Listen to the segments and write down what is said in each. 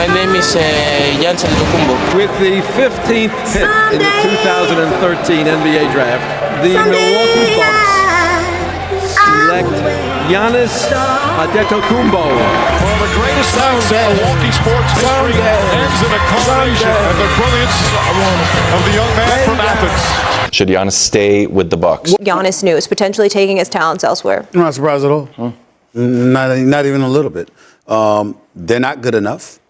My name is Giannis Antetokounmpo. With the 15th pick in the 2013 NBA draft, the Milwaukee Bucks select Giannis Antetokounmpo. One of the greatest nights in Milwaukee sports history ends in a culmination of the brilliance of the young man from Athens. Should Giannis stay with the Bucks? Giannis news, potentially taking his talents elsewhere. I'm not surprised at all. Not even a little bit. They're not good enough.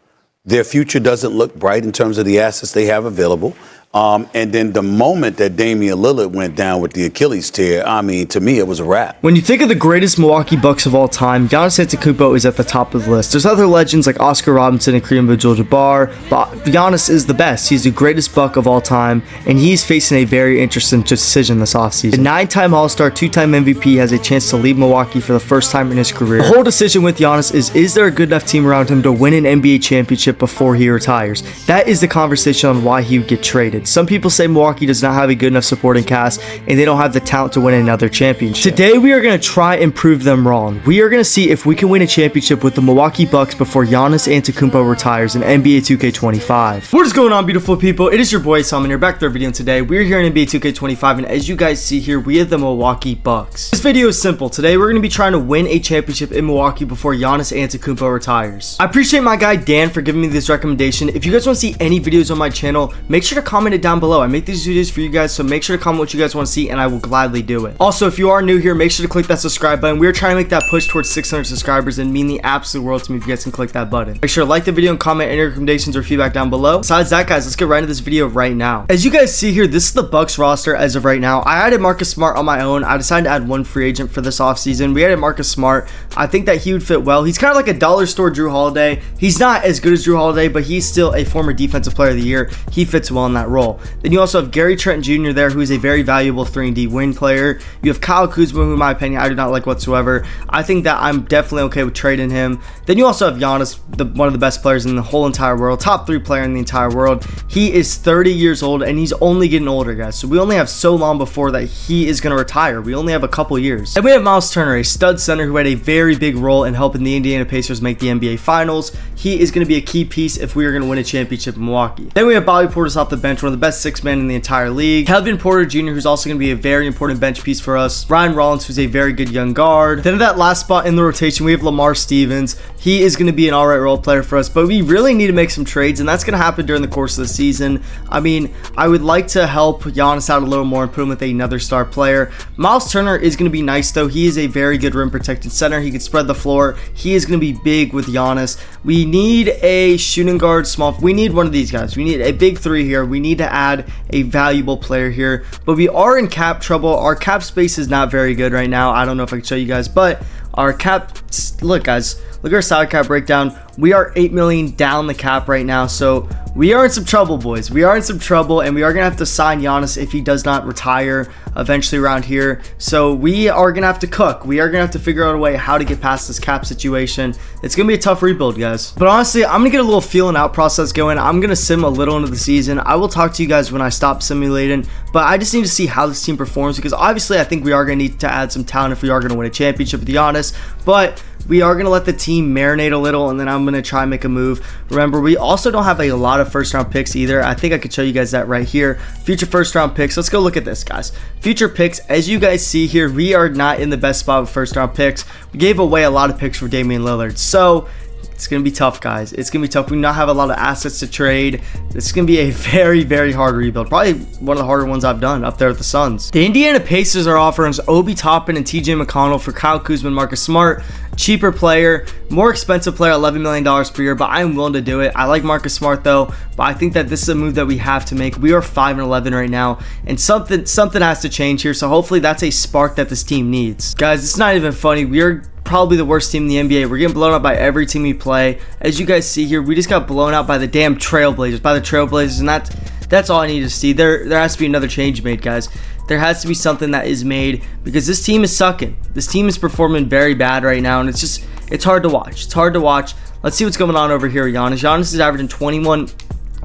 Their future doesn't look bright in terms of the assets they have available. And then the moment that Damian Lillard went down with the Achilles tear, I mean, to me, it was a wrap. When you think of the greatest Milwaukee Bucks of all time, Giannis Antetokounmpo is at the top of the list. There's other legends like Oscar Robertson and Kareem Abdul-Jabbar, but Giannis is the best. He's the greatest Buck of all time, and he's facing a very interesting decision this offseason. A 9-time All-Star, 2-time MVP has a chance to leave Milwaukee for the first time in his career. The whole decision with Giannis is there a good enough team around him to win an NBA championship before he retires? That is the conversation on why he would get traded. Some people say Milwaukee does not have a good enough supporting cast and they don't have the talent to win another championship. Today we are going to try and prove them wrong. We are going to see if we can win a championship with the Milwaukee Bucks before Giannis Antetokounmpo retires in NBA 2K25. What is going on, beautiful people? It is your boy Salman here, back to our video, and today we're here in NBA 2K25, and as you guys see here, we have the Milwaukee Bucks. This video is simple. Today we're going to be trying to win a championship in Milwaukee before Giannis Antetokounmpo retires. I appreciate my guy Dan for giving me this recommendation. If you guys want to see any videos on my channel, make sure to comment it down below. I make these videos for you guys, so make sure to comment what you guys want to see and I will gladly do it. Also, if you are new here, make sure to click that subscribe button. We're trying to make that push towards 600 subscribers and mean the absolute world to me if you guys can click that button. Make sure to like the video and comment any recommendations or feedback down below. Besides that, guys, let's get right into this video right now. As you guys see here, this is the Bucks roster as of right now. I added Marcus Smart on my own. I decided to add one free agent for this offseason. We added Marcus Smart. I think that he would fit well. He's kind of like a dollar store Drew Holiday. He's not as good as Drew Holiday, but he's still a former defensive player of the year. He fits well in that role. Then you also have Gary Trent Jr. there, who is a very valuable 3-and-D wing player. You have Kyle Kuzma, who in my opinion I do not like whatsoever. I think that I'm definitely okay with trading him. Then you also have Giannis, one of the best players in the whole entire world, top 3 player in the entire world. He is 30 years old and he's only getting older, guys. So we only have so long before that he is going to retire. We only have a couple years. And we have Myles Turner, a stud center who had a very big role in helping the Indiana Pacers make the NBA Finals. He is going to be a key piece if we are going to win a championship in Milwaukee. Then we have Bobby Portis off the bench, one of the best 6 men in the entire league. Kevin Porter Jr., who's also going to be a very important bench piece for us. Ryan Rollins, who's a very good young guard. Then at that last spot in the rotation, we have Lamar Stevens. He is going to be an alright role player for us, but we really need to make some trades, and that's going to happen during the course of the season. I mean, I would like to help Giannis out a little more and put him with another star player. Myles Turner is going to be nice, though. He is a very good rim protected center. He can spread the floor. He is going to be big with Giannis. We need a shooting guard, small. We need one of these guys. We need a big 3 here. We need to add a valuable player here, but we are in cap trouble. Our cap space is not very good right now. I don't know if I can show you guys, but our cap, look guys, look at our salary cap breakdown. We are $8 million down the cap right now, so we are in some trouble, boys. We are in some trouble, and we are gonna have to sign Giannis if he does not retire eventually around here. So we are gonna have to cook. We are gonna have to figure out a way how to get past this cap situation. It's gonna be a tough rebuild, guys. But honestly, I'm gonna get a little feeling out process going. I'm gonna sim a little into the season. I will talk to you guys when I stop simulating, but I just need to see how this team performs, because obviously I think we are gonna need to add some talent if we are gonna win a championship with Giannis, but we are going to let the team marinate a little, and then I'm going to try and make a move. Remember, we also don't have a lot of first-round picks either. I think I could show you guys that right here. Future first-round picks. Let's go look at this, guys. Future picks, as you guys see here, we are not in the best spot with first-round picks. We gave away a lot of picks for Damian Lillard, so it's going to be tough, guys. It's going to be tough. We do not have a lot of assets to trade. It's going to be a very, very hard rebuild. Probably one of the harder ones I've done up there with the Suns. The Indiana Pacers are offering us Obi Toppin and TJ McConnell for Kyle Kuzma and Marcus Smart. Cheaper player, more expensive player, $11 million per year, but I'm willing to do it. I like Marcus Smart though, but I think that this is a move that we have to make. We are 5-11 right now, and something has to change here, so hopefully that's a spark that this team needs. Guys, it's not even funny. We are probably the worst team in the NBA. We're getting blown out by every team we play. As you guys see here, we just got blown out by the damn Trailblazers, and that's all I need to see. There has to be another change made, guys. There has to be something that is made, because this team is sucking. This team is performing very bad right now, and it's hard to watch. It's hard to watch. Let's see what's going on over here. Giannis is averaging 21.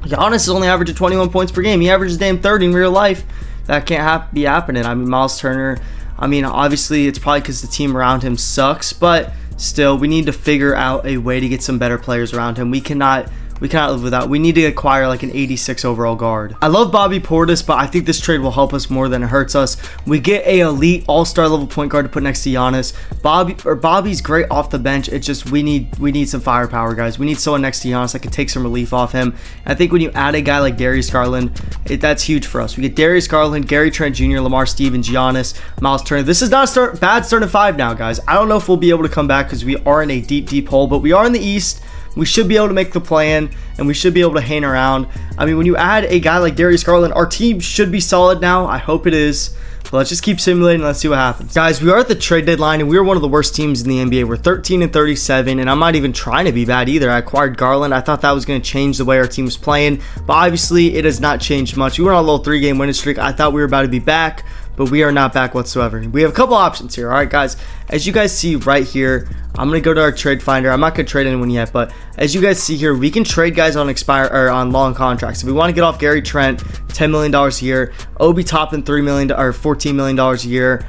Giannis is only averaging 21 points per game. He averages damn 30 in real life. That can't be happening. I mean, Myles Turner, I mean, obviously it's probably because the team around him sucks, but still, we need to figure out a way to get some better players around him. We cannot We cannot live without. We need to acquire like an 86 overall guard. I love Bobby Portis, but I think this trade will help us more than it hurts us. We get a elite all-star level point guard to put next to Giannis. Bobby's great off the bench. It's just we need some firepower, guys. We need someone next to Giannis that can take some relief off him. I think when you add a guy like Darius Garland, that's huge for us. We get Darius Garland, Gary Trent Jr., Lamar Stevens, Giannis, Myles Turner. This is not a bad starting five now, guys. I don't know if we'll be able to come back because we are in a deep hole, but we are in the East. We should be able to make the play-in, and we should be able to hang around. I mean, when you add a guy like Darius Garland, our team should be solid now. I hope it is. But let's just keep simulating and let's see what happens. Guys, we are at the trade deadline, and we are one of the worst teams in the NBA. We're 13-37, and I'm not even trying to be bad either. I acquired Garland. I thought that was going to change the way our team was playing, but obviously it has not changed much. We were on a little 3-game winning streak. I thought we were about to be back, but we are not back whatsoever. We have a couple options here. All right, guys, as you guys see right here, I'm going to go to our trade finder. I'm not going to trade anyone yet, but as you guys see here, we can trade guys on on long contracts. If we want to get off Gary Trent, $10 million a year, Obi Toppin, $3 million or $14 million a year.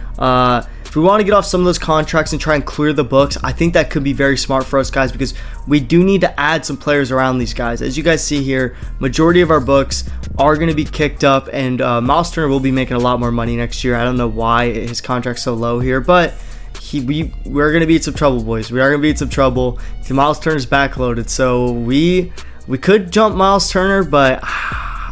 If we want to get off some of those contracts and try and clear the books, I think that could be very smart for us, guys, because we do need to add some players around these guys. As you guys see here, majority of our books are going to be kicked up, and Myles Turner will be making a lot more money next year. I don't know why his contract's so low here, but we're going to be in some trouble, boys. We are going to be in some trouble. Myles Turner's backloaded, so we could jump Myles Turner, but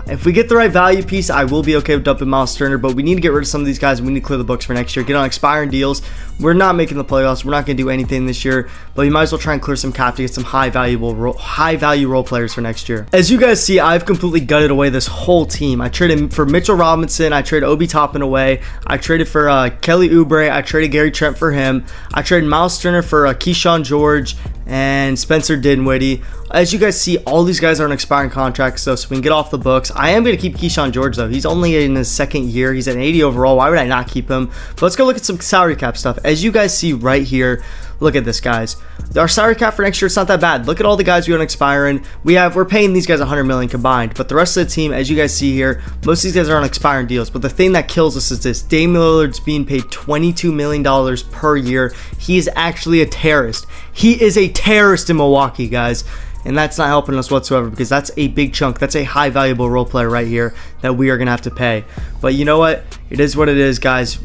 if we get the right value piece, I will be okay with dumping Myles Turner, but we need to get rid of some of these guys, and we need to clear the books for next year. Get on expiring deals. We're not making the playoffs. We're not going to do anything this year, but you might as well try and clear some cap to get some high-value role players for next year. As you guys see, I've completely gutted away this whole team. I traded for Mitchell Robinson. I traded Obi Toppin away. I traded for Kelly Oubre. I traded Gary Trent for him. I traded Myles Turner for Keyshawn George and Spencer Dinwiddie. As you guys see, all these guys are on expiring contracts, so we can get off the books. I am going to keep Keyshawn George, though. He's only in his second year. He's at an 80 overall. Why would I not keep him? But let's go look at some salary cap stuff. As you guys see right here, look at this, guys. Our salary cap for next year, it's not that bad. Look at all the guys we want expiring. We're paying these guys $100 million combined, but the rest of the team, as you guys see here, most of these guys are on expiring deals. But the thing that kills us is this: Damian Lillard's being paid $22 million per year. He is actually a terrorist. He is a terrorist in Milwaukee, guys. And that's not helping us whatsoever, because that's a big chunk. That's a high valuable role player right here that we are going to have to pay. But you know what? It is what it is, guys.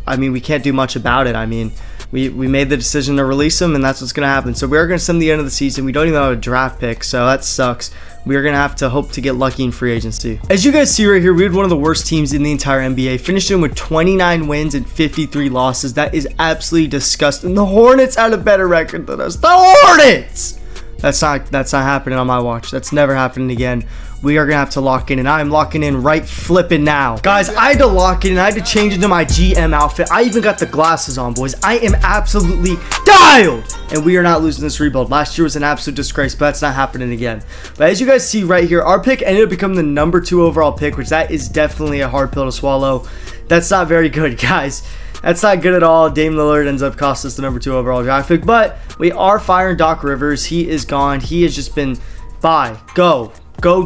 I mean, we can't do much about it. I mean, we made the decision to release him, and that's what's going to happen. So we are going to send the end of the season. We don't even have a draft pick, so that sucks. We are going to have to hope to get lucky in free agency. As you guys see right here, we had one of the worst teams in the entire NBA, finishing with 29 wins and 53 losses. That is absolutely disgusting. The Hornets had a better record than us. The Hornets! That's not happening on my watch. That's never happening again. We are going to have to lock in, and I am locking in right flipping now. Guys, I had to lock in, and I had to change into my GM outfit. I even got the glasses on, boys. I am absolutely dialed, and we are not losing this rebuild. Last year was an absolute disgrace, but that's not happening again. But as you guys see right here, our pick ended up becoming the number 2 overall pick, which that is definitely a hard pill to swallow. That's not very good, guys. That's not good at all. Dame Lillard ends up costing us the number 2 overall draft pick, but we are firing Doc Rivers. He is gone. He has just been, bye, go,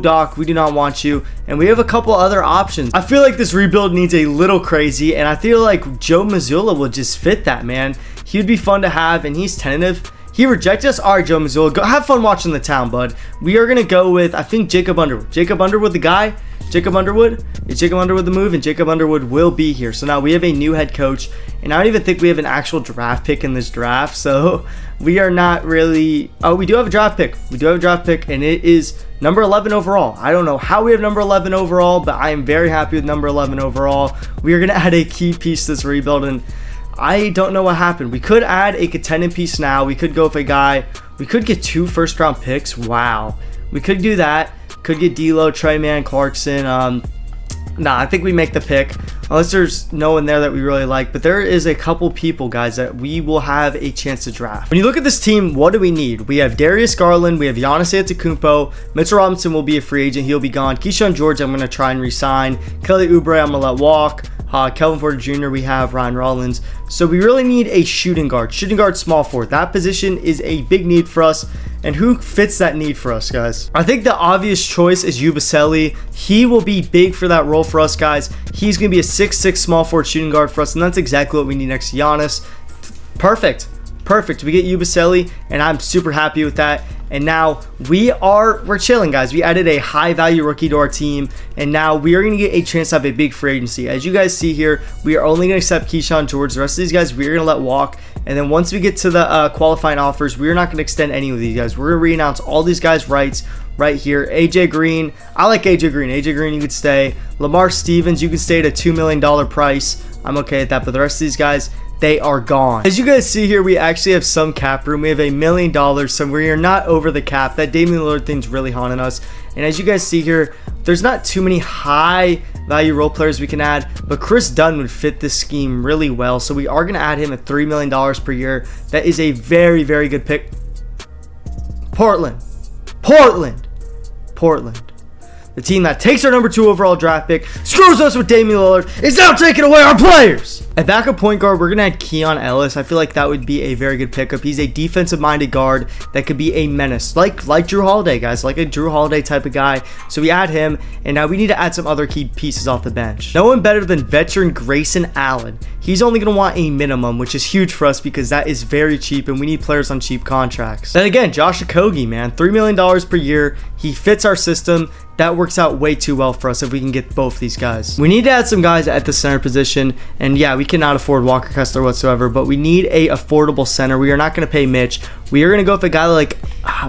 Doc. We do not want you. And we have a couple other options. I feel like this rebuild needs a little crazy, and I feel like Joe Mazzulla will just fit that, man. He would be fun to have, and he's tentative. He rejected us. All right, Joe Mazzulla, go have fun watching the town, bud. We are going to go with, I think, Jacob Underwood. Jacob Underwood, the guy. Jacob Underwood? Is Jacob Underwood the move? And Jacob Underwood will be here. So now we have a new head coach, and I don't even think we have an actual draft pick in this draft. So we are not really... Oh, we do have a draft pick. We do have a draft pick, and it is number 11 overall. I don't know how we have number 11 overall, but I am very happy with number 11 overall. We are going to add a key piece to this rebuild, and I don't know what happened. We could add a contending piece now. We could go with a guy. We could get 2 first-round picks. Wow. We could do that. Could get D'Lo, Trey Man, Clarkson. Nah, I think we make the pick. Unless there's no one there that we really like. But there is a couple people, guys, that we will have a chance to draft. When you look at this team, what do we need? We have Darius Garland. We have Giannis Antetokounmpo. Mitchell Robinson will be a free agent. He'll be gone. Keyshawn George, I'm going to try and re-sign. Kelly Oubre, I'm going to let walk. Kelvin Porter Jr., we have Ryan Rollins. So we really need a shooting guard. Shooting guard, small forward. That position is a big need for us. And who fits that need for us, guys? I think the obvious choice is Yabusele. He will be big for that role for us, guys. He's going to be a 6'6" small forward shooting guard for us, and that's exactly what we need next to Giannis. Perfect. Perfect. We get Yabusele, and I'm super happy with that. And now we're chilling, guys. We added a high value rookie to our team, and now we are going to get a chance to have a big free agency. As you guys see here, we are only going to accept Keyshawn George. The rest of these guys we're going to let walk. And then once we get to the qualifying offers, we're not going to extend any of these guys. We're going to re-announce all these guys' rights right here. AJ Green, I like AJ Green. AJ Green, you could stay. Lamar Stevens, you can stay at a $2 million price. I'm okay with that. But the rest of these guys, they are gone. As you guys see here, we actually have some cap room. We have $1 million, so we are not over the cap. That Damian Lillard thing's really haunting us. And as you guys see here, there's not too many high value role players we can add, but Chris Dunn would fit this scheme really well. So we are going to add him at $3 million per year. That is a very, very good pick. Portland. The team that takes our number 2 overall draft pick, screws us with Damian Lillard, is now taking away our players. At backup point guard, we're going to add Keon Ellis. I feel like that would be a very good pickup. He's a defensive-minded guard that could be a menace, like Drew Holiday, guys, like a Drew Holiday type of guy. So we add him, and now we need to add some other key pieces off the bench. No one better than veteran Grayson Allen. He's only going to want a minimum, which is huge for us because that is very cheap, and we need players on cheap contracts. Then again, Josh Okogie, man, $3 million per year. He fits our system. That works out way too well for us if we can get both these guys. We need to add some guys at the center position, and yeah, we cannot afford Walker Kessler whatsoever, but we need a affordable center. We are not going to pay Mitch. We are going to go with a guy like,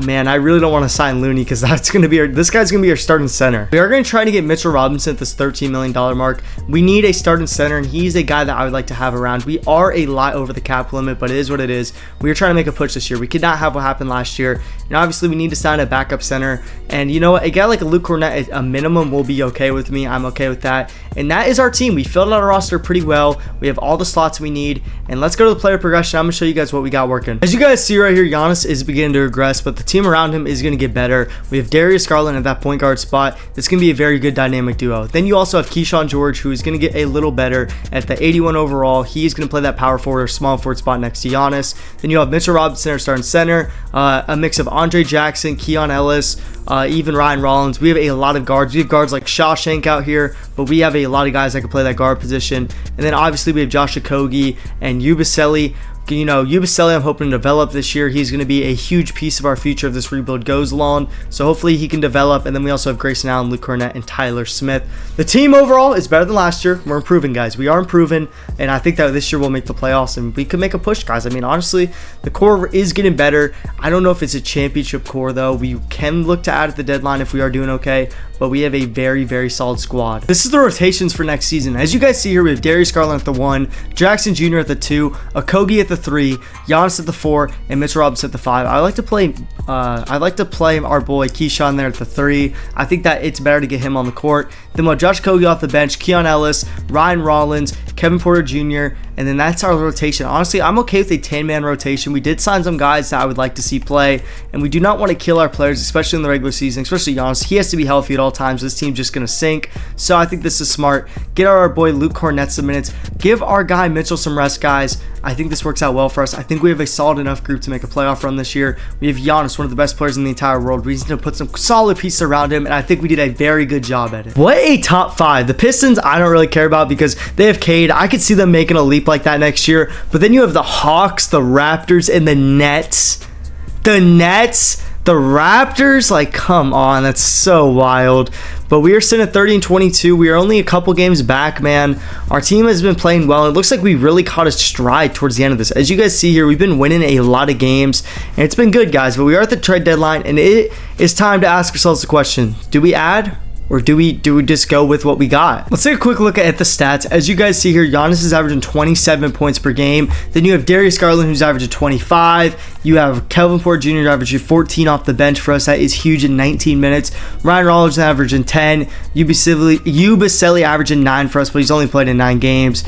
man, I really don't want to sign Looney because that's going to be this guy's going to be our starting center. We are going to try to get Mitchell Robinson at this $13 million mark. We need a starting center, and he's a guy that I would like to have around. We are a lot over the cap limit, but it is what it is. We are trying to make a push this year. We could not have what happened last year, and obviously we need to sign a backup center. And you know what? A guy like a Luke Cornett, a minimum will be okay with me. I'm okay with that. And that is our team. We filled out our roster pretty well. We have all the slots we need. And let's go to the player progression. I'm going to show you guys what we got working. As you guys see right here, Giannis is beginning to regress, but the team around him is going to get better. We have Darius Garland at that point guard spot. It's going to be a very good dynamic duo. Then you also have Keyshawn George, who is going to get a little better at the 81 overall. He's going to play that power forward or small forward spot next to Giannis. Then you have Mitchell Robinson, our starting center, a mix of Andre Jackson, Keon Ellis, even Ryan Rollins. We have a lot of guards. We have guards like Shawshank out here, but we have a lot of guys that can play that guard position. And then obviously we have Josh Okogie and Yabusele. You know, Yabusele I'm hoping to develop this year. He's going to be a huge piece of our future if this rebuild goes along. So hopefully he can develop. And then we also have Grayson Allen, Luke Cornett, and Tyler Smith. The team overall is better than last year. We're improving, guys. We are improving. And I think that this year we'll make the playoffs and we could make a push, guys. I mean, honestly, the core is getting better. I don't know if it's a championship core, though. We can look to add at the deadline if we are doing okay. But we have a very, very solid squad. This is the rotations for next season. As you guys see here, we have Darius Garland at the 1, Jackson Jr. at the 2, Okogie at the 3, Giannis at the 4, and Mitchell Robinson at the 5. I like to play our boy Keyshawn there at the 3. I think that it's better to get him on the court. Then we'll have Josh Okogie off the bench, Keon Ellis, Ryan Rollins, Kevin Porter Jr., and then that's our rotation. Honestly, I'm okay with a 10-man rotation. We did sign some guys that I would like to see play, and we do not want to kill our players, especially in the regular season, especially Giannis. He has to be healthy at all times. This team's just going to sink. So I think this is smart. Get our boy Luke Cornett some minutes. Give our guy Mitchell some rest, guys. I think this works out well for us. I think we have a solid enough group to make a playoff run this year. We have Giannis, one of the best players in the entire world. We need to put some solid pieces around him, and I think we did a very good job at it. What a top 5. The Pistons, I don't really care about because they have Cade. I could see them making a leap like that next year. But then you have the Hawks, the Raptors, and the Nets. The Nets, the Raptors, like, come on, that's so wild. But we are sitting at 30-22. We are only a couple games back, man. Our team has been playing well. It looks like we really caught a stride towards the end of this. As you guys see here, we've been winning a lot of games, and it's been good, guys. But we are at the trade deadline, and it is time to ask ourselves the question: do we add? Or do we just go with what we got? Let's take a quick look at the stats. As you guys see here, Giannis is averaging 27 points per game. Then you have Darius Garland, who's averaging 25. You have Kelvin Porter Jr. averaging 14 off the bench for us. That is huge in 19 minutes. Ryan Rollins averaging 10. Yabusele averaging 9 for us, but he's only played in 9 games.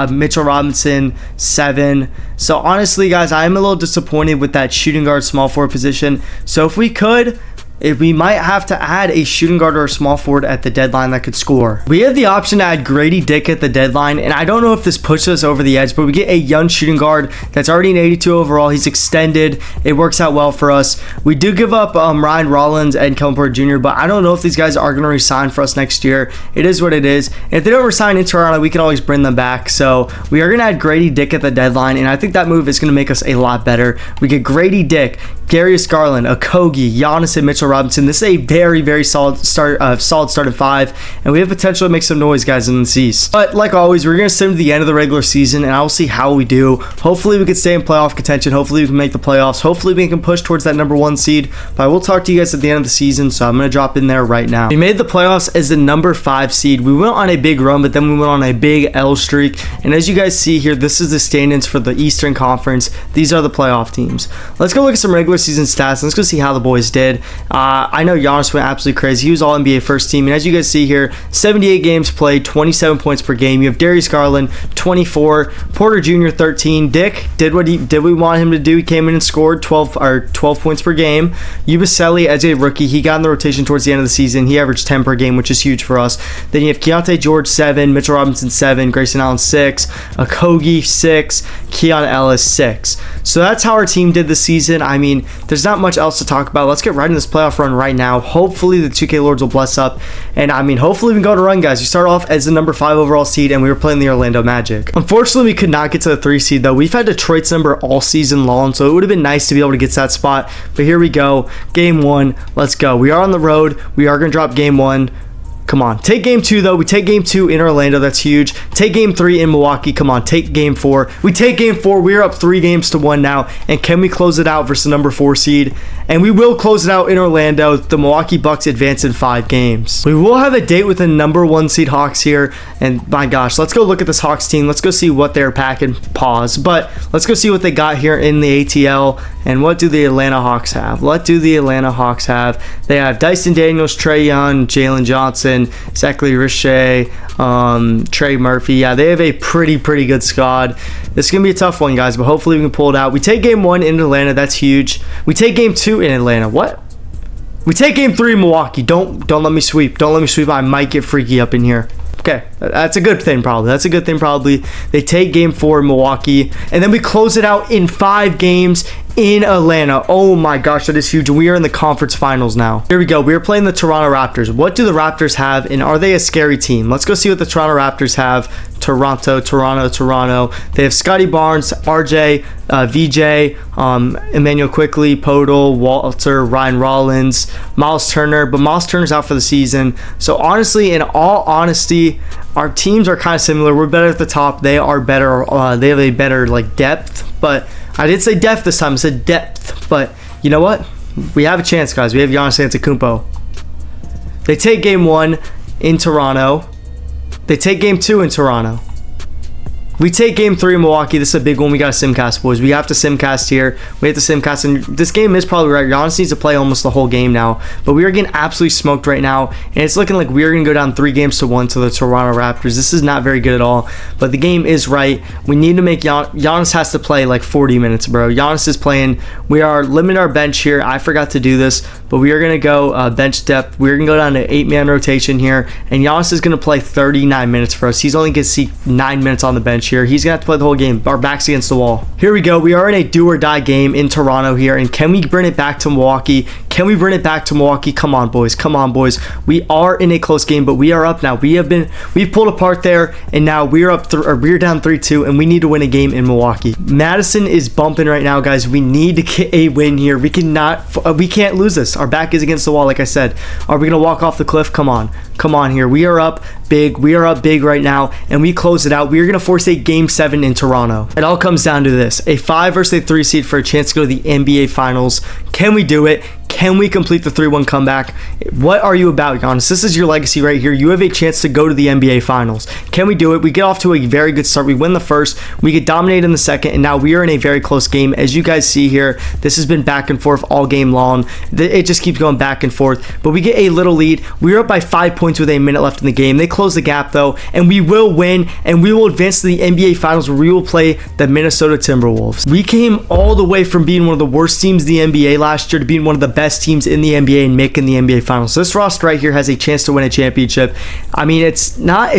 Mitchell Robinson, 7. So honestly, guys, I am a little disappointed with that shooting guard small forward position. So if we could We might have to add a shooting guard or a small forward at the deadline that could score. We have the option to add Grady Dick at the deadline, and I don't know if this pushes us over the edge, but we get a young shooting guard that's already an 82 overall. He's extended. It works out well for us. We do give up Ryan Rollins and Kellen Porter Jr., but I don't know if these guys are going to resign for us next year. It is what it is. And if they don't resign in Toronto, we can always bring them back. So we are going to add Grady Dick at the deadline, and I think that move is going to make us a lot better. We get Grady Dick, Darius Garland, Okogie, Giannis, and Mitchell Robinson. This is a very, very solid start at 5, and we have potential to make some noise, guys, in the East. But like always, we're going to sit to the end of the regular season, and I will see how we do. Hopefully, we can stay in playoff contention. Hopefully, we can make the playoffs. Hopefully, we can push towards that number 1 seed. But I will talk to you guys at the end of the season, so I'm going to drop in there right now. We made the playoffs as the number 5 seed. We went on a big run, but then we went on a big L streak. And as you guys see here, this is the standings for the Eastern Conference. These are the playoff teams. Let's go look at some regular season stats. Let's go see how the boys did. I know Giannis went absolutely crazy. He was all NBA first team. And as you guys see here, 78 games played, 27 points per game. You have Darius Garland, 24, Porter Jr., 13. Dick did what we want him to do. He came in and scored 12 points per game. Yabusele, as a rookie, he got in the rotation towards the end of the season. He averaged 10 per game, which is huge for us. Then you have Keontae George, 7, Mitchell Robinson, 7, Grayson Allen, 6, Okogie, 6, Keon Ellis, 6. So that's how our team did this season. I mean, there's not much else to talk about. Let's get right in this playoff run right now. Hopefully the 2K Lords will bless up. And I mean, hopefully we can go on a run, guys. We start off as the number 5 overall seed, and we were playing the Orlando Magic. Unfortunately, we could not get to the 3 seed, though. We've had Detroit's number all season long, so it would have been nice to be able to get to that spot. But here we go. Game 1. Let's go. We are on the road. We are going to drop game 1. Come on. Take game 2, though. We take game 2 in Orlando. That's huge. Take game 3 in Milwaukee. Come on. Take game 4. We take game 4. We're up 3-1 now. And can we close it out versus the number 4 seed? And we will close it out in Orlando. The Milwaukee Bucks advance in 5 games. We will have a date with the number 1 seed Hawks here. And my gosh, let's go look at this Hawks team. Let's go see what they're packing. Pause. But let's go see what they got here in the ATL. And what do the Atlanta Hawks have? What do the Atlanta Hawks have? They have Dyson Daniels, Trae Young, Jalen Johnson, Zachary Richey, Trey Murphy. Yeah, they have a pretty good squad. This is going to be a tough one, guys, but hopefully we can pull it out. We take game 1 in Atlanta. That's huge. We take game 2 in Atlanta. What? We take game 3 in Milwaukee. Don't let me sweep. Don't let me sweep. I might get freaky up in here. Okay, that's a good thing probably. That's a good thing probably. They take game 4 in Milwaukee, and then we close it out in 5 games in Atlanta. Oh my gosh, that is huge. We are in the conference finals now. Here we go. We are playing the Toronto Raptors. What do the Raptors have, and are they a scary team? Let's go see what the Toronto Raptors have. Toronto. They have Scotty Barnes, RJ, VJ, Emmanuel Quickley, Podol, Walter, Ryan Rollins, Myles Turner, but Myles Turner's out for the season. So honestly, in all honesty, our teams are kind of similar. We're better at the top. They are better. They have a better depth, but I did say depth this time. I said depth, but you know what? We have a chance, guys. We have Giannis Antetokounmpo. They take game 1 in Toronto. They take game 2 in Toronto. We take game 3 in Milwaukee. This is a big one. We got to simcast, boys. We have to simcast here. We have to simcast, and this game is probably right. Giannis needs to play almost the whole game now, but we are getting absolutely smoked right now, and it's looking like we are going to go down 3-1 to the Toronto Raptors. This is not very good at all, but the game is right. We need to make Giannis has to play 40 minutes, bro. Giannis is playing. We are limiting our bench here. I forgot to do this, but we are going to go bench depth. We're going to go down to 8-man rotation here, and Giannis is going to play 39 minutes for us. He's only going to see 9 minutes on the bench here. He's gonna have to play the whole game. Our back's against the wall. Here we go. We are in a do or die game in Toronto here, and can we bring it back to Milwaukee? Can we bring it back to Milwaukee? Come on, boys. Come on, boys. We are in a close game, but we are up now. We've pulled apart there, and now we're up. We're down 3-2, and we need to win a game in Milwaukee. Madison is bumping right now, guys. We need to get a win here. We can't lose this. Our back is against the wall, like I said. Are we gonna walk off the cliff? Come on here. We are up big. We are up big right now, and we close it out. We are gonna force a game 7 in Toronto. It all comes down to this: a 5 versus a 3 seed for a chance to go to the NBA Finals. Can we do it? Can we complete the 3-1 comeback? What are you about, Giannis? This is your legacy right here. You have a chance to go to the NBA Finals. Can we do it? We get off to a very good start. We win the first. We get dominated in the second, and now we are in a very close game. As you guys see here, this has been back and forth all game long. It just keeps going back and forth, but we get a little lead. We're up by 5 points with a minute left in the game. They close the gap, though, and we will win, and we will advance to the NBA Finals, where we will play the Minnesota Timberwolves. We came all the way from being one of the worst teams in the NBA last year to being one of the best best teams in the NBA and making the NBA Finals. This roster right here has a chance to win a championship. I mean, it's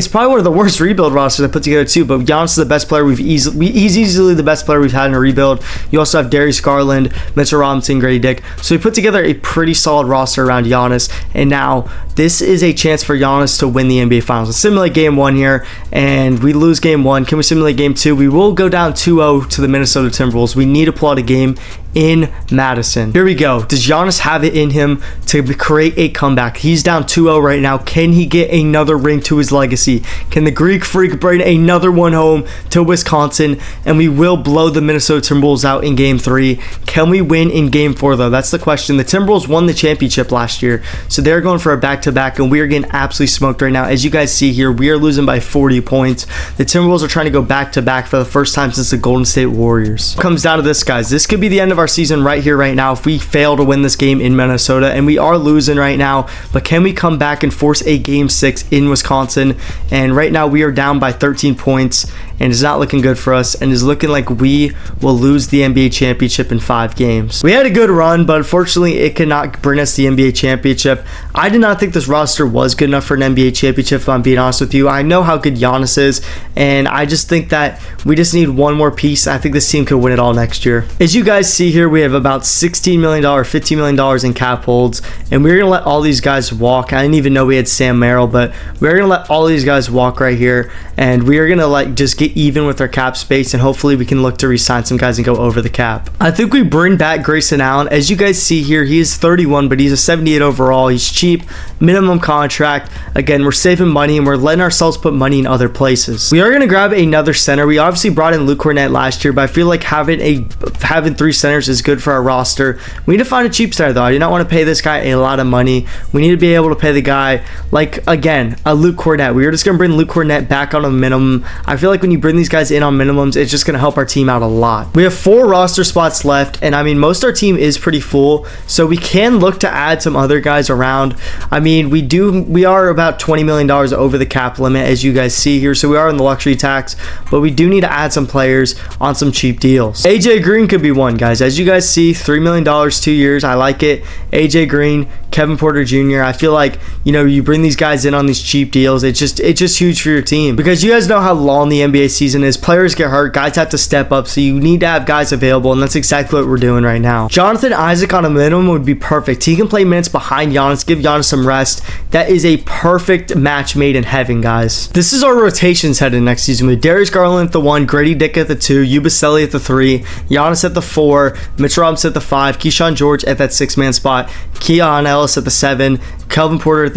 probably one of the worst rebuild rosters I put together too, but Giannis is the best player he's easily the best player we've had in a rebuild. You also have Darius Garland, Mitchell Robinson, Grady Dick. So we put together a pretty solid roster around Giannis, and now this is a chance for Giannis to win the NBA Finals. Let's simulate game 1 here, and we lose game 1. Can we simulate game 2? We will go down 2-0 to the Minnesota Timberwolves. We need to pull out a game in Madison. Here we go. Does Giannis have it in him to create a comeback? He's down 2-0 right now. Can he get another ring to his legacy? Can the Greek Freak bring another one home to Wisconsin? And we will blow the Minnesota Timberwolves out in game 3. Can we win in game 4 though? That's the question. The Timberwolves won the championship last year, so they're going for a back-to-back, and we are getting absolutely smoked right now. As you guys see here, we are losing by 40 points. The Timberwolves are trying to go back-to-back for the first time since the Golden State Warriors. It comes down to this, guys. This could be the end of our season right here, right now, if we fail to win this game in Minnesota, and we are losing right now, but can we come back and force a game 6 in Wisconsin? And right now we are down by 13 points, and it's not looking good for us, and it's looking like we will lose the NBA championship in 5 games. We had a good run, but unfortunately it could not bring us the NBA championship. I did not think this roster was good enough for an NBA championship, if I'm being honest with you. I know how good Giannis is, and I just think that we just need one more piece. I think this team could win it all next year. As you guys see here, we have about $16 million, $15 million in cap holds, and we're going to let all these guys walk. I didn't even know we had Sam Merrill, but we're going to let all these guys walk right here, and we are going to just get even with our cap space, and hopefully we can look to re-sign some guys and go over the cap. I think we bring back Grayson Allen. As you guys see here, he is 31, but he's a 78 overall. He's cheap, minimum contract. Again, we're saving money, and we're letting ourselves put money in other places. We are going to grab another center. We obviously brought in Luke Cornett last year, but I feel like having 3 centers is good for our roster. We need to find a cheap center though. I do not want to pay this guy a lot of money. We need to be able to pay the guy, like, again, a Luke Cornett. We are just going to bring Luke Cornett back on a minimum. I feel like when you bring these guys in on minimums, it's just going to help our team out a lot. We have 4 roster spots left, and I mean, most of our team is pretty full, so we can look to add some other guys around. I mean, we are about $20 million over the cap limit, as you guys see here, so we are in the luxury tax, but we do need to add some players on some cheap deals. AJ Green could be one, guys. As you guys see, $3 million, 2 years. I like it. AJ Green, Kevin Porter Jr. I feel like, you know, you bring these guys in on these cheap deals, it's just huge for your team, because you guys know how long the NBA season is. Players get hurt, guys have to step up, so you need to have guys available, and that's exactly what we're doing right now. Jonathan Isaac on a minimum would be perfect. He can play minutes behind Giannis, give Giannis some rest. That is a perfect match made in heaven, guys. This is our rotations headed next season with Darius Garland at the 1, Grady Dick at the 2, Yabusele at the 3, Giannis at the 4, Mitchell Robinson at the 5, Keyshawn George at that 6-man spot, Keon Ellis at the 7, Kevin Porter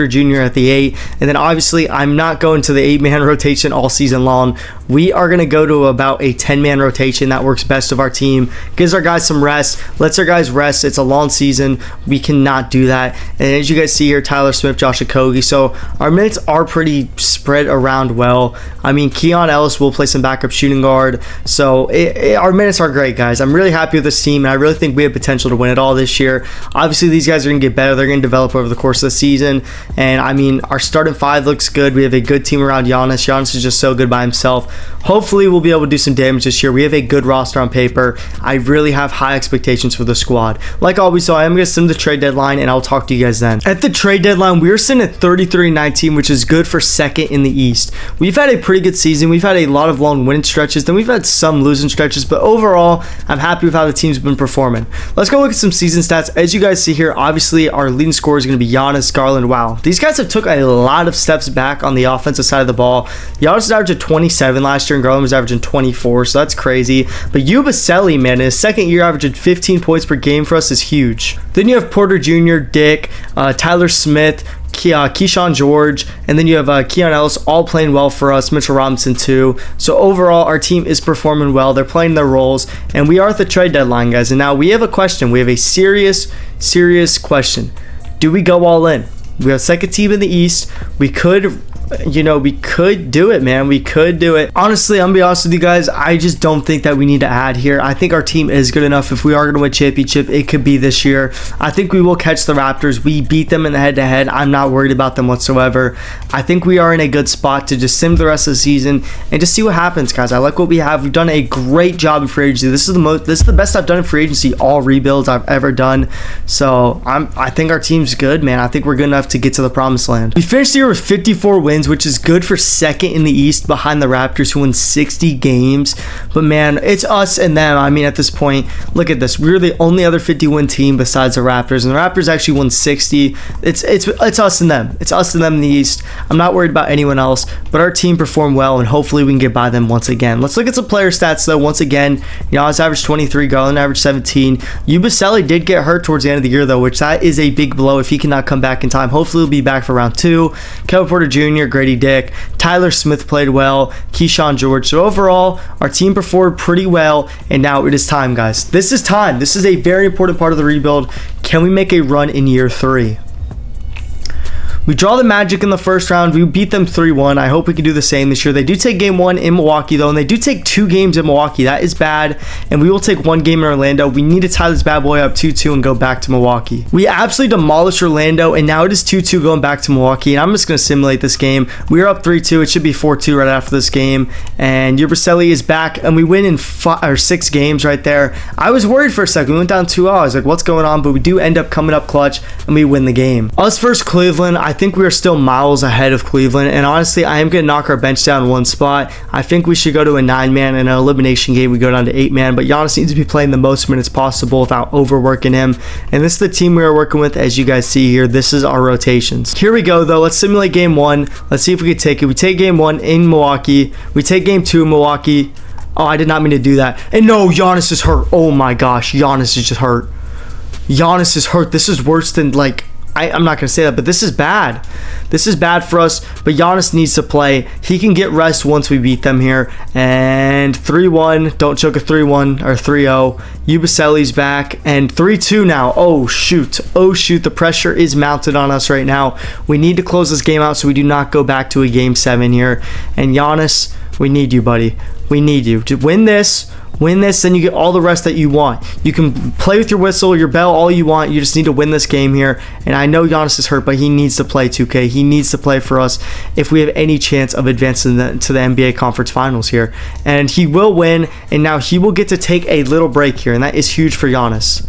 Jr. at the 8, and then obviously I'm not going to the 8-man rotation all season long. We are going to go to about a 10-man rotation. That works best of our team, gives our guys some rest, lets our guys rest. It's a long season. We cannot do that. And as you guys see here, Tyler Smith, Josh Okogie. So our minutes are pretty spread around well. I mean, Keon Ellis will play some backup shooting guard. So our minutes are great, guys. I'm really happy with this team, and I really think we have potential to win it all this year. Obviously, these guys are going to get better. They're going to develop over the course of the season. And I mean, our starting 5 looks good. We have a good team around Giannis. Giannis is just so good by himself. Hopefully, we'll be able to do some damage this year. We have a good roster on paper. I really have high expectations for the squad. Like always, so I am going to send the trade deadline, and I'll talk to you guys then. At the trade deadline, we are sitting at 33-19, which is good for second in the East. We've had a pretty good season. We've had a lot of long winning stretches. Then we've had some losing stretches, but overall, I'm happy with how the team's been performing. Let's go look at some season stats. As you guys see here, obviously, our leading scorer is going to be Giannis, Garland. Wow. These guys have took a lot of steps back on the offensive side of the ball. Giannis was averaging 27 last year, and Garland was averaging 24, so that's crazy. But Yabusele, man, in his second year averaging 15 points per game for us is huge. Then you have Porter Jr., Dick, Tyler Smith, Keyshawn George, and then you have Keon Ellis all playing well for us, Mitchell Robinson too. So overall, our team is performing well. They're playing their roles, and we are at the trade deadline, guys. And now we have a question. We have a serious question. Do we go all in? We have second team in the East. We could you know, we could do it, man. We could do it. Honestly, I'm gonna be honest with you guys, I just don't think that we need to add here. I think our team is good enough. If we are gonna win championship, it could be this year. I think we will catch the Raptors. We beat them in the head-to-head. I'm not worried about them whatsoever. I think we are in a good spot to just sim the rest of the season and just see what happens, guys. I like what we have. We've done a great job in free agency. This is the best I've done in free agency, all rebuilds I've ever done. So I think our team's good, man. I think we're good enough to get to the promised land. We finished the year with 54 wins, which is good for second in the East behind the Raptors, who won 60 games. But man, it's us and them. I mean, at this point, look at this. We're the only other 50-win team besides the Raptors, and the Raptors actually won 60. It's us and them. It's us and them in the East. I'm not worried about anyone else, but our team performed well, and hopefully we can get by them once again. Let's look at some player stats though. Once again, Giannis averaged 23, Garland averaged 17. Yabusele did get hurt towards the end of the year though, which that is a big blow if he cannot come back in time. Hopefully he'll be back for round 2. Kevin Porter Jr., Grady Dick, Tyler Smith played well, Keyshawn George. So overall, our team performed pretty well, and now it is time, guys. This is time. This is a very important part of the rebuild. Can we make a run in year 3? We draw the Magic in the first round. We beat them 3-1. I hope we can do the same this year. They do take game 1 in Milwaukee, though, and they do take 2 games in Milwaukee. That is bad, and we will take 1 game in Orlando. We need to tie this bad boy up 2-2 and go back to Milwaukee. We absolutely demolished Orlando, and now it is 2-2 going back to Milwaukee, and I'm just going to simulate this game. We are up 3-2. It should be 4-2 right after this game, and Yabusele is back, and we win in 6 games right there. I was worried for a second. We went down 2-0. I was like, what's going on? But we do end up coming up clutch, and we win the game. Us versus Cleveland, I think we are still miles ahead of Cleveland, and honestly, I am going to knock our bench down 1 spot. I think we should go to a 9-man, and an elimination game we go down to 8-man, but Giannis needs to be playing the most minutes possible without overworking him, and this is the team we are working with. As you guys see here, this is our rotations. Here we go though. Let's simulate game 1. Let's see if we can take it. We take game 1 in Milwaukee. We take game 2 in Milwaukee. Oh, I did not mean to do that. And no, Giannis is hurt. Oh my gosh, Giannis is just hurt. Giannis is hurt. This is worse than, like, I'm not going to say that, but this is bad. This is bad for us, but Giannis needs to play. He can get rest once we beat them here. And 3-1. Don't choke a 3-1 or 3-0. Yabusele's back. And 3-2 now. Oh, shoot. Oh, shoot. The pressure is mounted on us right now. We need to close this game out so we do not go back to a game 7 here. And Giannis, we need you, buddy. We need you to win this. Win this, then you get all the rest that you want. You can play with your whistle, your bell, all you want. You just need to win this game here. And I know Giannis is hurt, but he needs to play 2K. He needs to play for us if we have any chance of advancing to the NBA Conference Finals here. And he will win, and now he will get to take a little break here, and that is huge for Giannis.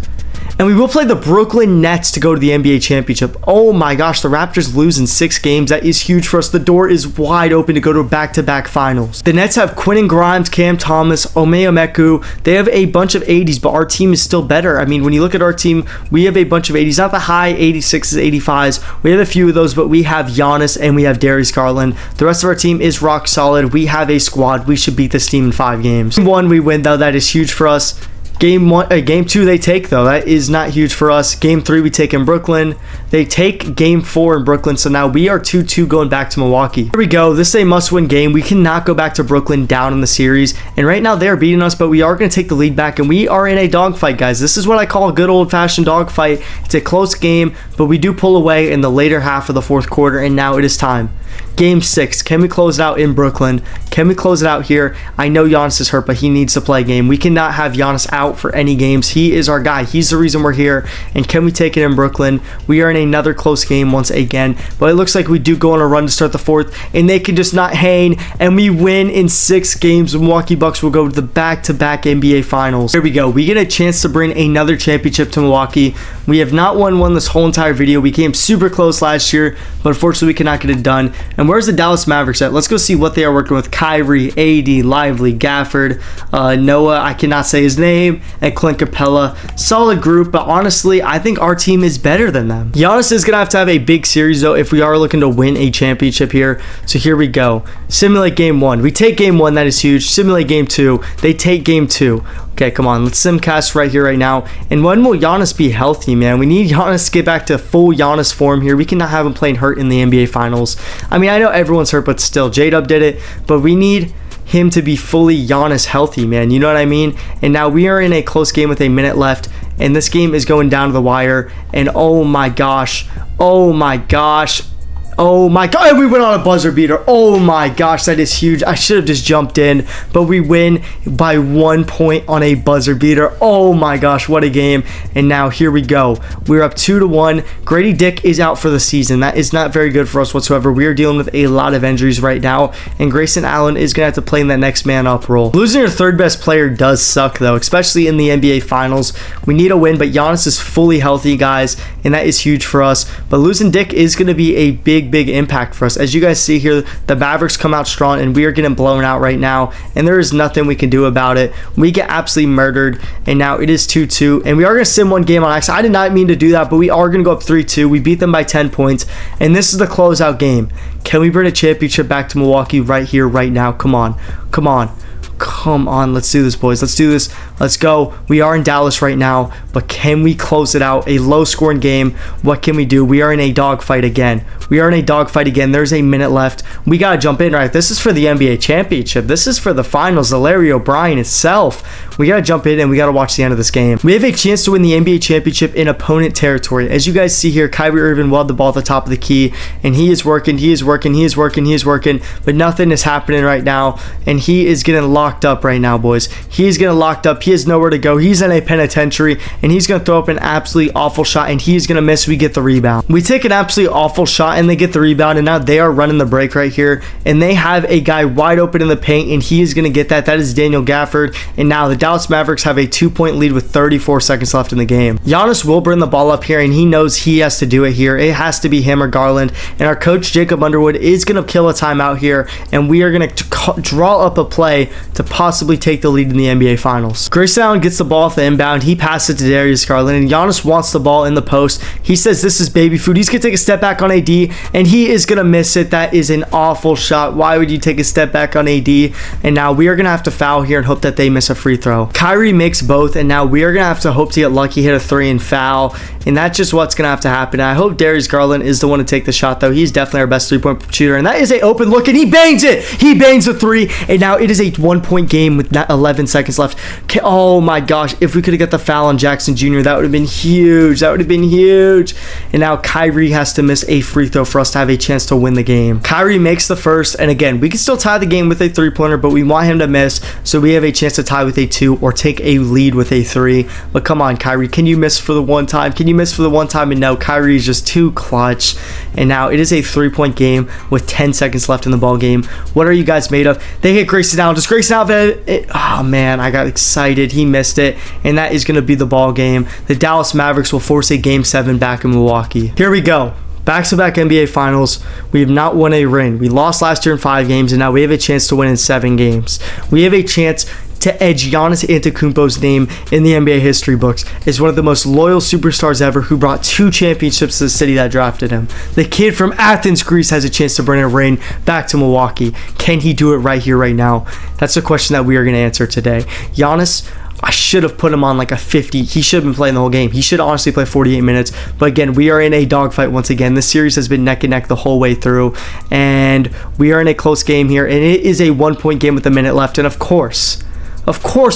And we will play the Brooklyn Nets to go to the NBA Championship. Oh my gosh, the Raptors lose in 6 games. That is huge for us. The door is wide open to go to back-to-back finals. The Nets have Quentin Grimes, Cam Thomas, Omeameku. They have a bunch of 80s, but our team is still better. I mean, when you look at our team, we have a bunch of 80s. Not the high 86s, 85s. We have a few of those, but we have Giannis and we have Darius Garland. The rest of our team is rock solid. We have a squad. We should beat this team in 5 games. Game 1, we win, though. That is huge for us. Game 2 they take, though. That is not huge for us. Game 3 we take in Brooklyn. They take game 4 in Brooklyn, so now we are 2-2 going back to Milwaukee. Here we go. This is a must-win game. We cannot go back to Brooklyn down in the series, and right now they're beating us, but we are going to take the lead back, and we are in a dogfight, guys. This is what I call a good old-fashioned dogfight. It's a close game, but we do pull away in the later half of the 4th quarter, and now it is time. Game 6. Can we close it out in Brooklyn? Can we close it out here? I know Giannis is hurt, but he needs to play a game. We cannot have Giannis out for any games. He is our guy. He's the reason we're here. And can we take it in Brooklyn? We are in another close game once again, but it looks like we do go on a run to start the 4th, and they can just not hang, and we win in 6 games. The Milwaukee Bucks will go to the back-to-back NBA Finals. Here we go. We get a chance to bring another championship to Milwaukee. We have not won one this whole entire video. We came super close last year, but unfortunately we cannot get it done. And where's the Dallas Mavericks at? Let's go see what they are working with. Kyrie, AD, Lively, Gafford, Noah, I cannot say his name, and Clint Capella. Solid group, but honestly, I think our team is better than them. Giannis is going to have a big series, though, if we are looking to win a championship here. So here we go. Simulate game 1. We take game 1. That is huge. Simulate game 2. They take game 2. Okay, come on. Let's simcast right here, right now. And when will Giannis be healthy, man? We need Giannis to get back to full Giannis form here. We cannot have him playing hurt in the NBA Finals. I mean, I know everyone's hurt, but still, J-Dub did it. But we need him to be fully Giannis healthy, man. You know what I mean? And now we are in a close game with a minute left. And this game is going down to the wire. And oh my gosh. Oh my gosh. Oh my god, and we went on a buzzer beater. Oh my gosh, that is huge. I should have just jumped in, but we win by 1 point on a buzzer beater. Oh my gosh, what a game. And now here we go. We're up 2-1. Grady Dick is out for the season. That is not very good for us whatsoever. We are dealing with a lot of injuries right now, and Grayson Allen is going to have to play in that next man up role. Losing your third best player does suck though, especially in the NBA Finals. We need a win, but Giannis is fully healthy, guys, and that is huge for us. But losing Dick is going to be a big impact for us. As you guys see here, the Mavericks come out strong and we are getting blown out right now, and there is nothing we can do about it. We get absolutely murdered, and now it is 2-2, and we are going to sim one game on accident. I did not mean to do that, but we are going to go up 3-2. We beat them by 10 points, and this is the closeout game. Can we bring a championship back to Milwaukee right here, right now? Come on. Let's do this, boys. Let's do this. Let's go. We are in Dallas right now, but can we close it out? A low-scoring game. What can we do? We are in a dogfight again. There's a minute left. We got to jump in, right? This is for the NBA championship. This is for the finals, the Larry O'Brien itself. We got to jump in, and we got to watch the end of this game. We have a chance to win the NBA championship in opponent territory. As you guys see here, Kyrie Irving will have the ball at the top of the key, and he is working, but nothing is happening right now, and he is getting locked up right now, boys. He's getting locked up. He has nowhere to go. He's in a penitentiary, and he's going to throw up an absolutely awful shot, and he's going to miss. We get the rebound. We take an absolutely awful shot, and they get the rebound, and now they are running the break right here, and they have a guy wide open in the paint, and he is going to get that. That is Daniel Gafford, and now the Dallas Mavericks have a 2-point lead with 34 seconds left in the game. Giannis will bring the ball up here, and he knows he has to do it here. It has to be him or Garland, and our coach Jacob Underwood is going to kill a timeout here, and we are going to draw up a play to possibly take the lead in the NBA Finals. Grayson Allen gets the ball off the inbound. He passes it to Darius Garland, and Giannis wants the ball in the post. He says this is baby food. He's going to take a step back on AD, and he is going to miss it. That is an awful shot. Why would you take a step back on AD? And now we are going to have to foul here and hope that they miss a free throw. Kyrie makes both, and now we are going to have to hope to get lucky, hit a 3 and foul, and that's just what's going to have to happen. I hope Darius Garland is the one to take the shot, though. He's definitely our best three-point shooter, and that is an open look, and he bangs it. He bangs a 3, and now it is a 1-point game with 11 seconds left. Oh my gosh, if we could have got the foul on Jackson Jr., that would have been huge. And now Kyrie has to miss a free throw for us to have a chance to win the game. Kyrie makes the first, and again, we can still tie the game with a 3-pointer, but we want him to miss, so we have a chance to tie with a 2 or take a lead with a 3. But come on, Kyrie, can you miss for the one time? And no, Kyrie is just too clutch. And now it is a 3-point game with 10 seconds left in the ball game. What are you guys made of? They hit Grayson Allen. Does Grayson Allen? Oh man, I got excited. He missed it, and that is going to be the ball game. The Dallas Mavericks will force a Game 7 back in Milwaukee. Here we go. Back-to-back NBA Finals. We have not won a ring. We lost last year in 5 games, and now we have a chance to win in 7 games. We have a chance to edge Giannis Antetokounmpo's name in the NBA history books as one of the most loyal superstars ever, who brought 2 championships to the city that drafted him. The kid from Athens, Greece, has a chance to bring a ring back to Milwaukee. Can he do it right here, right now? That's the question that we are going to answer today. Giannis, I should have put him on like a 50. He should have been playing the whole game. He should honestly play 48 minutes. But again, we are in a dogfight once again. This series has been neck and neck the whole way through, and we are in a close game here, and it is a 1-point game with a minute left. And of course,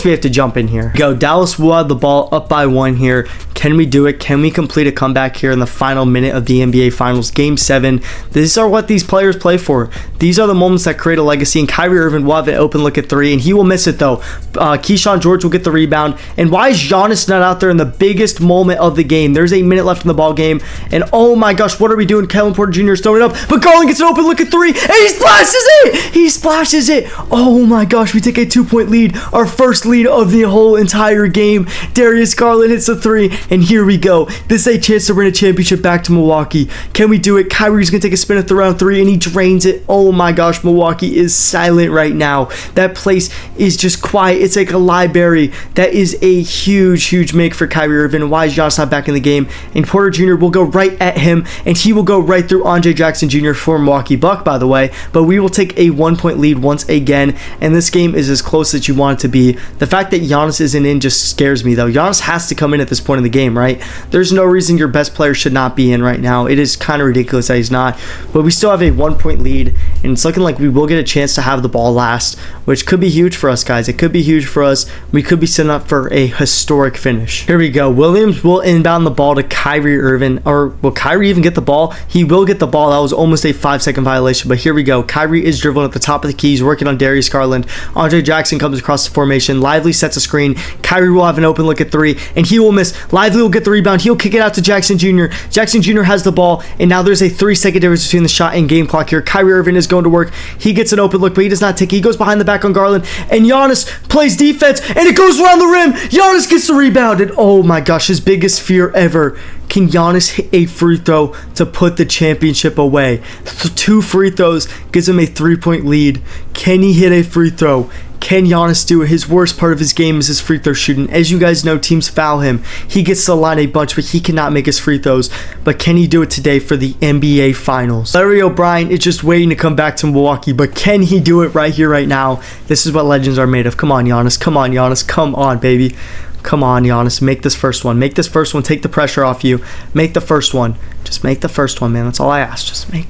we have to jump in here. Go. Dallas will have the ball up by 1 here. Can we do it? Can we complete a comeback here in the final minute of the NBA Finals? Game 7. These are what these players play for. These are the moments that create a legacy, and Kyrie Irving will have an open look at 3, and he will miss it though. Keyshawn George will get the rebound. And why is Giannis not out there in the biggest moment of the game? There's a minute left in the ball game, and oh my gosh, what are we doing? Kevin Porter Jr. is throwing it up, but Garland gets an open look at 3, and he splashes it! Oh my gosh, we take a 2-point lead. Our first lead of the whole entire game. Darius Garland hits a 3, and here we go. This is a chance to win a championship back to Milwaukee. Can we do it? Kyrie's going to take a spin at the round 3, and he drains it. Oh my gosh, Milwaukee is silent right now. That place is just quiet. It's like a library. That is a huge make for Kyrie Irving. Why is Giannis not back in the game? And Porter Jr. will go right at him, and he will go right through Andre Jackson Jr. for Milwaukee Buck, by the way. But we will take a 1-point lead once again, and this game is as close as you want it to to be. The fact that Giannis isn't in just scares me, though. Giannis has to come in at this point in the game, right? There's no reason your best player should not be in right now. It is kind of ridiculous that he's not. But we still have a 1-point lead, and it's looking like we will get a chance to have the ball last, which could be huge for us, guys. It could be huge for us. We could be setting up for a historic finish. Here we go. Williams will inbound the ball to Kyrie Irving. Or will Kyrie even get the ball? He will get the ball. That was almost a 5-second violation, but here we go. Kyrie is dribbling at the top of the key. He's working on Darius Garland. Andre Jackson comes across the formation. Lively sets a screen. Kyrie will have an open look at 3, and he will miss. Lively will get the rebound. He'll kick it out to Jackson Jr. Jackson Jr. has the ball, and now there's a 3-second difference between the shot and game clock here. Kyrie Irving is going to work. He gets an open look, but he does not take it. He goes behind the back on Garland, and Giannis plays defense, and it goes around the rim. Giannis gets the rebound, and oh my gosh, his biggest fear ever. Can Giannis hit a free throw to put the championship away? 2 free throws gives him a 3-point lead. Can he hit a free throw? Can Giannis do it? His worst part of his game is his free throw shooting. As you guys know, teams foul him. He gets to the line a bunch, but he cannot make his free throws. But can he do it today for the NBA Finals? Larry O'Brien is just waiting to come back to Milwaukee, but can he do it right here, right now? This is what legends are made of. Come on, Giannis. Come on, Giannis. Come on, baby. Come on, Giannis. Make this first one. Make this first one. Take the pressure off you. Make the first one. Just make the first one, man. That's all I ask. Just make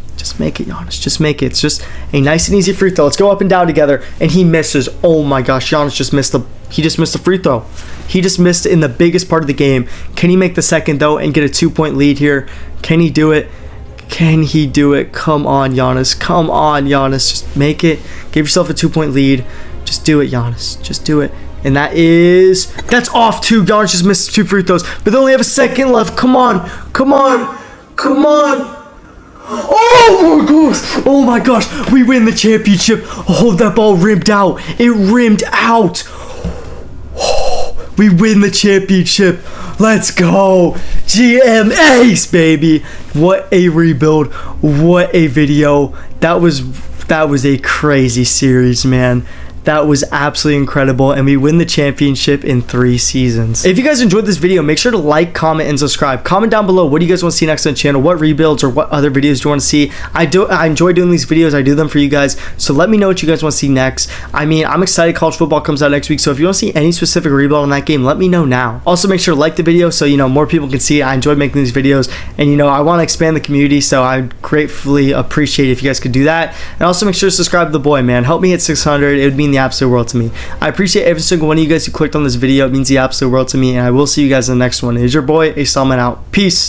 it, Giannis. Just make it. It's just a nice and easy free throw. Let's go up and down together. And he misses. Oh my gosh, Giannis just missed the free throw. He just missed in the biggest part of the game. Can he make the second though and get a 2-point lead here? Can he do it? Can he do it? Come on, Giannis. Come on, Giannis. Just make it. Give yourself a 2-point lead. Just do it, Giannis. Just do it. And that's off too. Giannis just missed 2 free throws, but they only have a second left. Come on, come on, come on. Oh my gosh, oh my gosh, we win the championship. Oh, that ball rimmed out. It rimmed out. Oh, we win the championship. Let's go. GM Ace, baby. What a rebuild. What a video. That was a crazy series, man. That was absolutely incredible, and we win the championship in 3 seasons. If you guys enjoyed this video, make sure to like, comment, and subscribe. Comment down below, what do you guys want to see next on the channel? What rebuilds or what other videos do you want to see? I enjoy doing these videos. I do them for you guys, so let me know what you guys want to see next. I mean, I'm excited. College football comes out next week, so if you want to see any specific rebuild in that game, let me know now. Also, make sure to like the video so, more people can see it. I enjoy making these videos, and, I want to expand the community, so I gratefully appreciate it if you guys could do that. And also, make sure to subscribe to the boy, man. Help me hit 600. It would mean the absolute world to me. I appreciate every single one of you guys who clicked on this video. It means the absolute world to me, and I will see you guys in the next one. It is your boy, Ace Salman out. Peace.